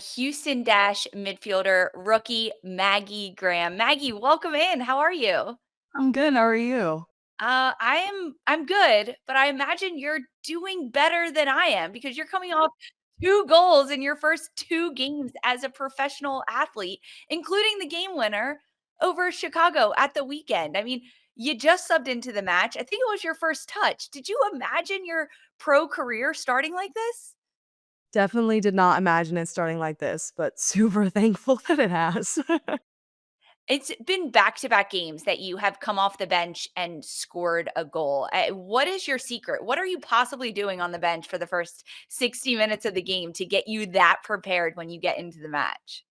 Houston Dash midfielder rookie Maggie Graham. Maggie, welcome in. How are you? I'm good. How are you? I'm good, but I imagine you're doing better than I am because you're coming off 2 goals in your first 2 games as a professional athlete, including the game winner over Chicago at the weekend. I mean, you just subbed into the match. I think it was your first touch. Did you imagine your pro career starting like this? Definitely did not imagine it starting like this, but super thankful that it has. It's been back-to-back games that you have come off the bench and scored a goal. What is your secret? What are you possibly doing on the bench for the first 60 minutes of the game to get you that prepared when you get into the match?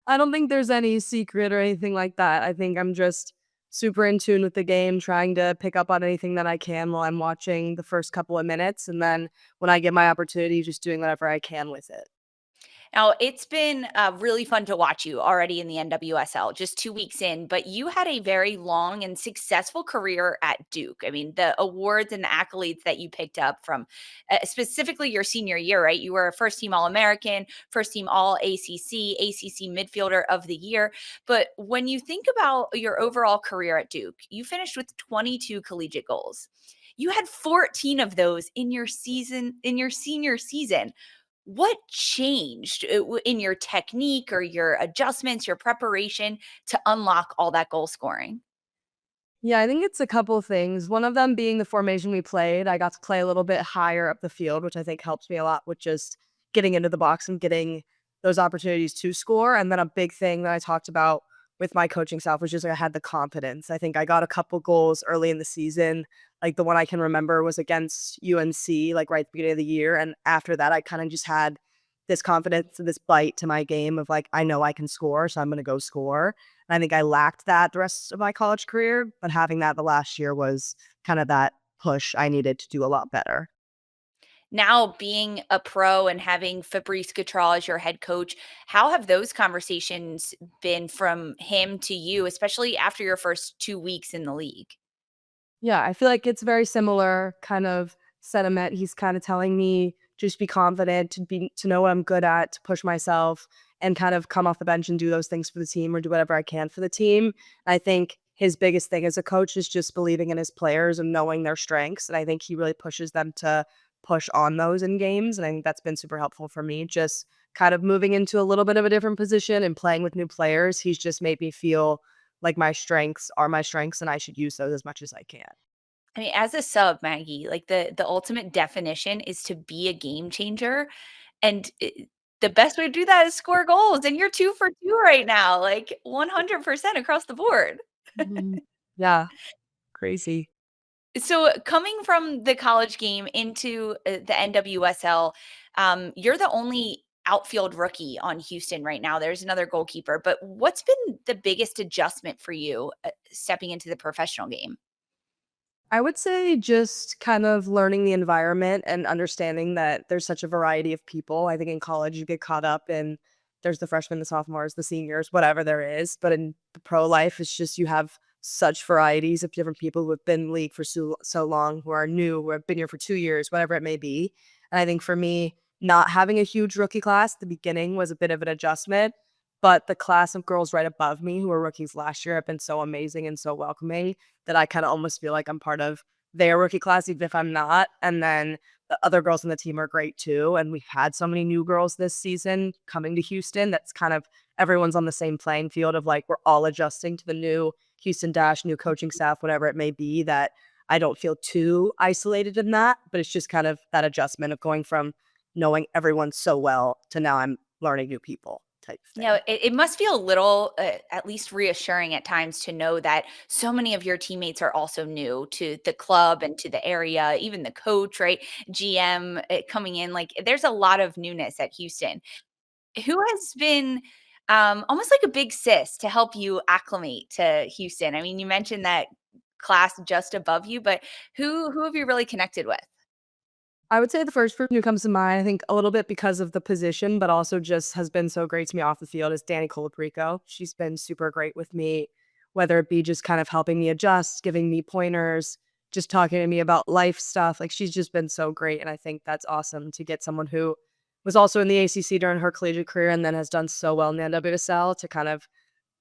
I don't think there's any secret or anything like that. I think I'm just super in tune with the game, trying to pick up on anything that I can while I'm watching the first couple of minutes. And then when I get my opportunity, just doing whatever I can with it. Now, it's been really fun to watch you already in the NWSL, just 2 weeks in, but you had a very long and successful career at Duke. I mean, the awards and the accolades that you picked up from specifically your senior year, right? You were a first team All American, first team All ACC, ACC midfielder of the year. But when you think about your overall career at Duke, you finished with 22 collegiate goals. You had 14 of those in your senior season. What changed in your technique or your adjustments, your preparation to unlock all that goal scoring? Yeah, I think it's a couple of things. One of them being the formation we played. I got to play a little bit higher up the field, which I think helps me a lot with just getting into the box and getting those opportunities to score. And then a big thing that I talked about with my coaching staff was just like I had the confidence. I think I got a couple goals early in the season. Like the one I can remember was against UNC, like right at the beginning of the year. And after that, I kind of just had this confidence and this bite to my game of like, I know I can score, so I'm going to go score. And I think I lacked that the rest of my college career, but having that the last year was kind of that push I needed to do a lot better. Now being a pro and having Fabrice Gautrat as your head coach, how have those conversations been from him to you, especially after your first 2 weeks in the league? Yeah, I feel like it's very similar kind of sentiment. He's kind of telling me just be confident, to know what I'm good at, to push myself and kind of come off the bench and do those things for the team or do whatever I can for the team. I think his biggest thing as a coach is just believing in his players and knowing their strengths. And I think he really pushes them to push on those in games. And I think that's been super helpful for me. Just kind of moving into a little bit of a different position and playing with new players. He's just made me feel like my strengths are my strengths and I should use those as much as I can. I mean, as a sub, Maggie, like the ultimate definition is to be a game changer, and the best way to do that is score goals, and you're 2 for 2 right now, like 100% across the board. Mhm. Yeah, crazy. So, coming from the college game into the NWSL, you're the only outfield rookie on Houston right now. There's another goalkeeper, but what's been the biggest adjustment for you stepping into the professional game? I would say just kind of learning the environment and understanding that there's such a variety of people. I think in college you get caught up in there's the freshmen, the sophomores, the seniors, whatever there is. But in the pro life, it's just you have such varieties of different people who have been in the league for so long, who are new, who have been here for 2 years, whatever it may be. And I think for me, not having a huge rookie class at the beginning was a bit of an adjustment. But the class of girls right above me who were rookies last year have been so amazing and so welcoming that I kinda almost feel like I'm part of their rookie class, even if I'm not, and then the other girls on the team are great too, and we've had so many new girls this season coming to Houston, that's kind of everyone's on the same playing field of, like, we're all adjusting to the new Houston Dash, new coaching staff, whatever it may be, that I don't feel too isolated in that, but it's just kind of that adjustment of going from knowing everyone so well to now I'm learning new people type You know, thing. it must feel a little, at least reassuring at times to know that so many of your teammates are also new to the club and to the area, even the coach, right? GM coming in. Like, there's a lot of newness at Houston. Who has been almost like a big sis to help you acclimate to Houston? I mean, you mentioned that class just above you, but who have you really connected with? I would say the first person who comes to mind, I think a little bit because of the position, but also just has been so great to me off the field is Danny Colaprico. She's been super great with me, whether it be just kind of helping me adjust, giving me pointers, just talking to me about life stuff. Like she's just been so great. And I think that's awesome to get someone who was also in the ACC during her collegiate career and then has done so well in the NWSL to kind of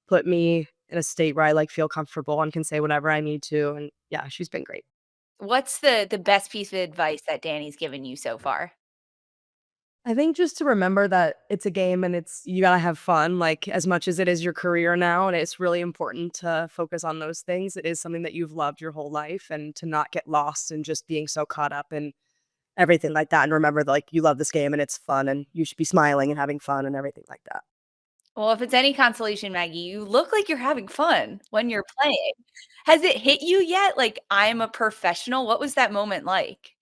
put me in a state where I, like, feel comfortable and can say whatever I need to, and yeah, she's been great. What's the best piece of advice that Danny's given you so far? I think just to remember that it's a game and it's you gotta have fun, like, as much as it is your career now, and it's really important to focus on those things. It is something that you've loved your whole life and to not get lost in just being so caught up in everything like that, and remember that, like, you love this game and it's fun and you should be smiling and having fun and everything like that. Well, if it's any consolation, Maggie, you look like you're having fun when you're playing. Has it hit you yet? Like, I'm a professional. What was that moment like?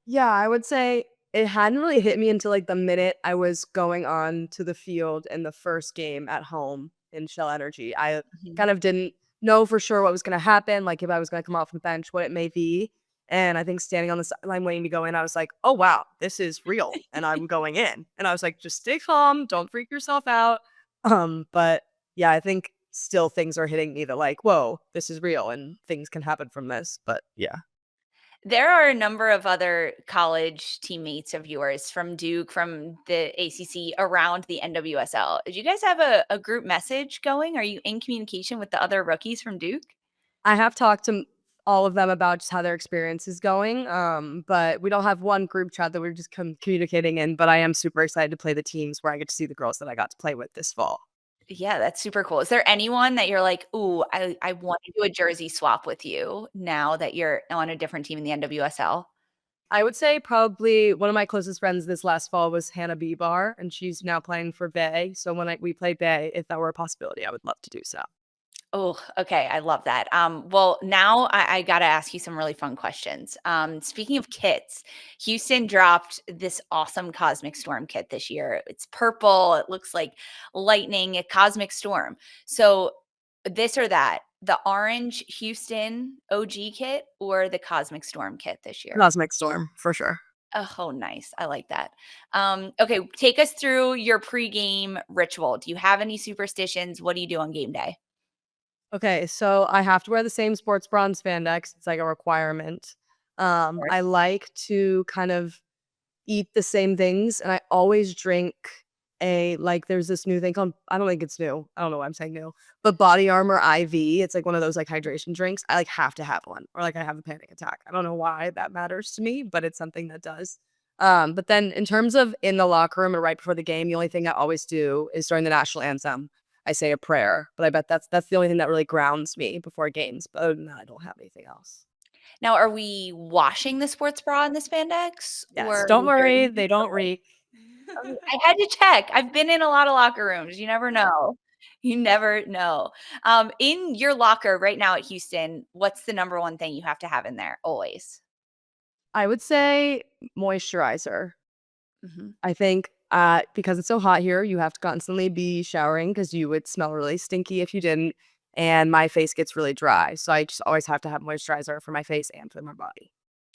Yeah, I would say it hadn't really hit me until, like, the minute I was going on to the field in the first game at home in Shell Energy. I Mhm. kind of didn't know for sure what was gonna happen, like, if I was gonna come off the bench, what it may be, and I think standing on the sideline waiting to go in, I was like, "Oh, wow, this is real, and I'm going in." And I was like, "Just stay calm, don't freak yourself out." But, yeah, I think still things are hitting me that, like, "Whoa, this is real, and things can happen from this." But, yeah. There are a number of other college teammates of yours from Duke, from the ACC, around the NWSL. Do you guys have a group message going? Are you in communication with the other rookies from Duke? I have talked to all of them about just how their experience is going, but we don't have one group chat that we're just communicating in, but I am super excited to play the teams where I get to see the girls that I got to play with this fall. Yeah, that's super cool. Is there anyone that you're like, "Ooh, I wanna do a jersey swap with you now that you're on a different team in the NWSL?" I would say probably one of my closest friends this last fall was Hannah Bebar, and she's now playing for Bay. So when we play Bay, if that were a possibility, I would love to do so. Oh, okay, I love that. Well, now I gotta ask you some really fun questions. Speaking of kits, Houston dropped this awesome Cosmic Storm kit this year. It's purple. It looks like lightning, a cosmic storm. So, this or that, the orange Houston OG kit or the Cosmic Storm kit this year? Cosmic Storm, for sure. Oh, nice. I like that. Okay, take us through your pregame ritual. Do you have any superstitions? What do you do on game day? Okay, so I have to wear the same sports bra and spandex. It's like a requirement. Of I course. like to kind of eat the same things, and I always drink there's this new thing called I don't think it's new. I don't know why I'm saying new, but Body Armor IV. It's like one of those like hydration drinks. I like have to have one, or like I have a panic attack. I don't know why that matters to me, but it's something that does. But then in terms of in the locker room and right before the game, the only thing I always do is during the national anthem, I say a prayer. But I bet that's the only thing that really grounds me before games. But other than that, I don't have anything else. Now, are we washing the sports bra and the spandex Yes, or don't the worry, jersey? they don't Okay. reek. Okay, I had to check. I've been in a lot of locker rooms. You never know. You never know. In your locker right now at Houston, what's the number one thing you have to have in there always? I would say moisturizer. Mhm. I think, because it's so hot here, you have to constantly be showering because you would smell really stinky if you didn't, and my face gets really dry, so I just always have to have moisturizer for my face and for my body.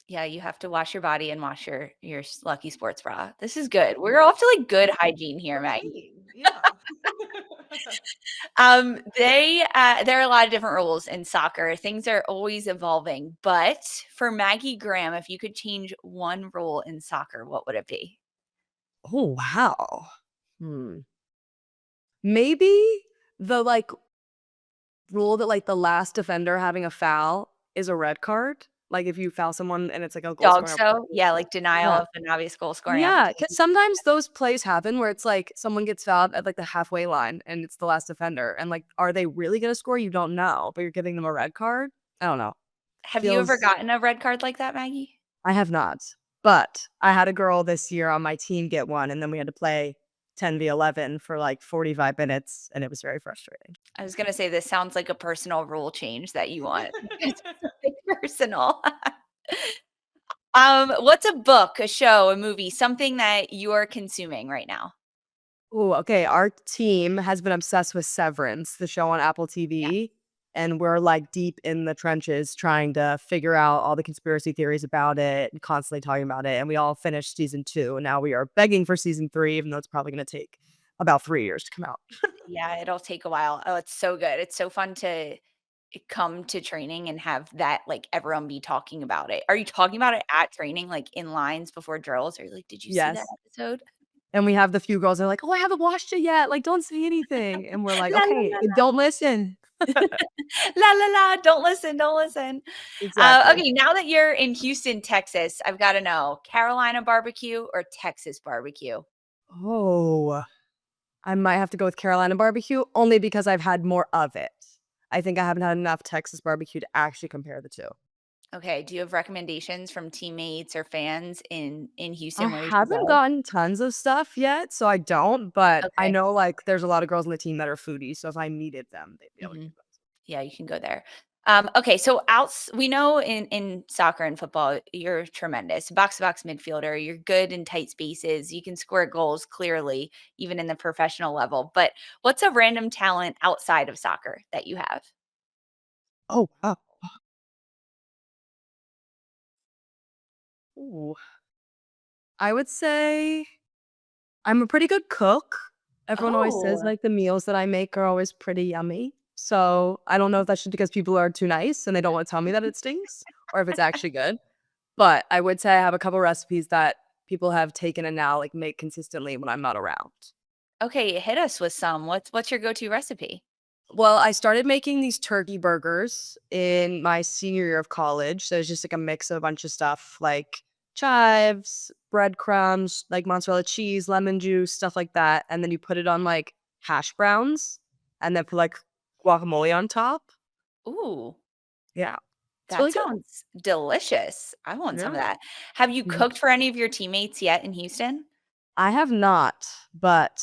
Yeah, you have to wash your body and wash your lucky sports bra. This is good. We're off to, like, good hygiene here, Maggie. Right, yeah. There are a lot of different rules in soccer. Things are always evolving, but for Maggie Graham, if you could change one rule in soccer, what would it be? Oh, wow. Hmm. Maybe the, like, rule that, like, the last defender having a foul is a red card? Like, if you foul someone and it's, like, a goal Dog scoring show? opportunity. Yeah, like denial Yeah. of an obvious goal scoring Yeah, opportunity. because sometimes those plays happen where it's like someone gets fouled at, like, the halfway line, and it's the last defender, and, like, are they really gonna score? You don't know, but you're giving them a red card? I don't know. Have you ever Feels gotten a red card like that, Maggie? I have not, but I had a girl this year on my team get one, and then we had to play 10v11 for, like, 45 minutes, and it was very frustrating. I was gonna say this sounds like a personal rule change that you want. It's something personal. What's a book, a show, a movie, something that you're consuming right now? Ooh, okay, our team has been obsessed with Severance, the show on Apple Yeah. TV, and we're, like, deep in the trenches trying to figure out all the conspiracy theories about it and constantly talking about it, and we all finished season 2, and now we are begging for season 3, even though it's probably gonna take about 3 years to come out. Yeah, it'll take a while. Oh, it's so good. It's so fun to come to training and have that, like, everyone be talking about it. Are you talking about it at training, like, in lines before drills? Are you like, "Did you see that Yes. episode?" And we have the few girls that are like, "Oh, I haven't watched it yet, like, don't say anything." And we're like, La la "Okay, la don't listen." la la la, don't listen, don't listen. Exactly. Okay, now that you're in Houston, Texas, I've gotta know, Carolina barbecue or Texas barbecue? Oh, I might have to go with Carolina barbecue only because I've had more of it. I think I haven't had enough Texas barbecue to actually compare the 2. Okay, do you have recommendations from teammates or fans in I Houston where we should haven't go? gotten tons of stuff yet, so I don't, but I Okay. know, like, there's a lot of girls on the team that are foodies, so if I needed them, they'd be able to Mhm. give them. Yeah, you can go there. Okay, so outs we know in soccer and football, you're tremendous. Box to box midfielder, you're good in tight spaces. You can score goals clearly, even in the professional level. But what's a random talent outside of soccer that you have? Oh, wow. Ooh. I would say I'm a pretty good cook. Everyone always says, Oh, like, the meals that I make are always pretty yummy. So, I don't know if that's just because people are too nice and they don't wanna tell me that it stinks or if it's actually good. But I would say I have a couple recipes that people have taken and now, like, make consistently when I'm not around. okay. Hit us with some. What's your go-to recipe? Well, I started making these turkey burgers in my senior year of college. So it's just like a mix of a bunch of stuff like chives, breadcrumbs, like mozzarella cheese, lemon juice, stuff like that. And then you put it on like hash browns and then put like guacamole on top. Ooh, Yeah. It's that really good. sounds delicious. I want some of Yeah. that. Have you Mhm. cooked for any of your teammates yet in Houston? I have not, but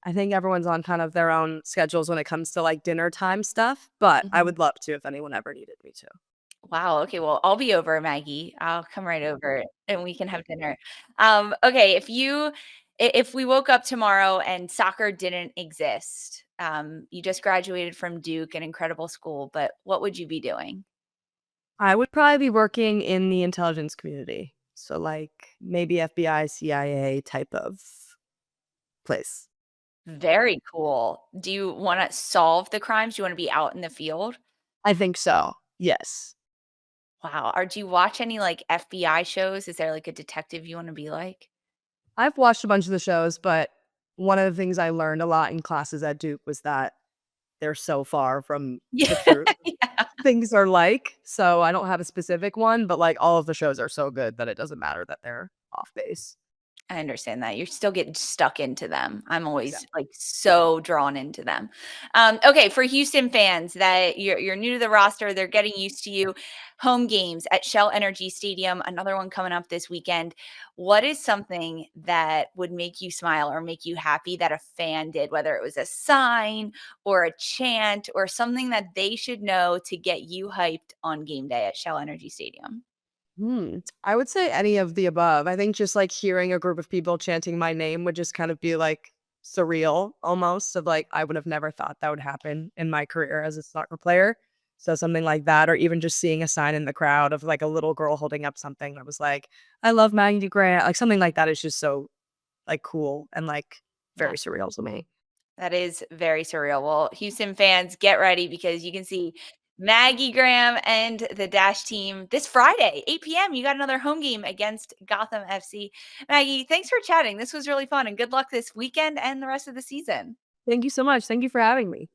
I think everyone's on kind of their own schedules when it comes to like dinner time stuff. But I Mhm. would love to if anyone ever needed me to. Wow, okay, well, I'll be over, Maggie. I'll come right over and we can have dinner. Okay, if we woke up tomorrow and soccer didn't exist, you just graduated from Duke, an incredible school, but what would you be doing? I would probably be working in the intelligence community. So, like, maybe FBI, CIA type of place. Very cool. Do you wanna solve the crimes? Do you wanna be out in the field? I think so. Yes. Wow, or do you watch any, like, FBI shows? Is there, like, a detective you wanna be like? I've watched a bunch of the shows, but one of the things I learned a lot in classes at Duke was that they're so far from Yeah, the truth. yeah. Things are like, so I don't have a specific one, but like all of the shows are so good that it doesn't matter that they're off base. I understand that. You're still getting stuck into them. I'm always, Exactly. like, so drawn into them. Okay, for Houston fans that you're new to the roster, they're getting used to you. Home games at Shell Energy Stadium, another one coming up this weekend. What is something that would make you smile or make you happy that a fan did, whether it was a sign or a chant or something that they should know to get you hyped on game day at Shell Energy Stadium? I would say any of the above. I think just like hearing a group of people chanting my name would just kind of be like surreal almost of like I would have never thought that would happen in my career as a soccer player. So something like that, or even just seeing a sign in the crowd of like a little girl holding up something that was like, I love Maggie Graham. Like something like that is just so like cool and like Yeah. very surreal to me. That is very surreal. Well, Houston fans, get ready because you can see Maggie Graham and the Dash team this Friday, 8 p.m. You got another home game against Gotham FC. Maggie, thanks for chatting. This was really fun and good luck this weekend and the rest of the season. Thank you so much. Thank you for having me.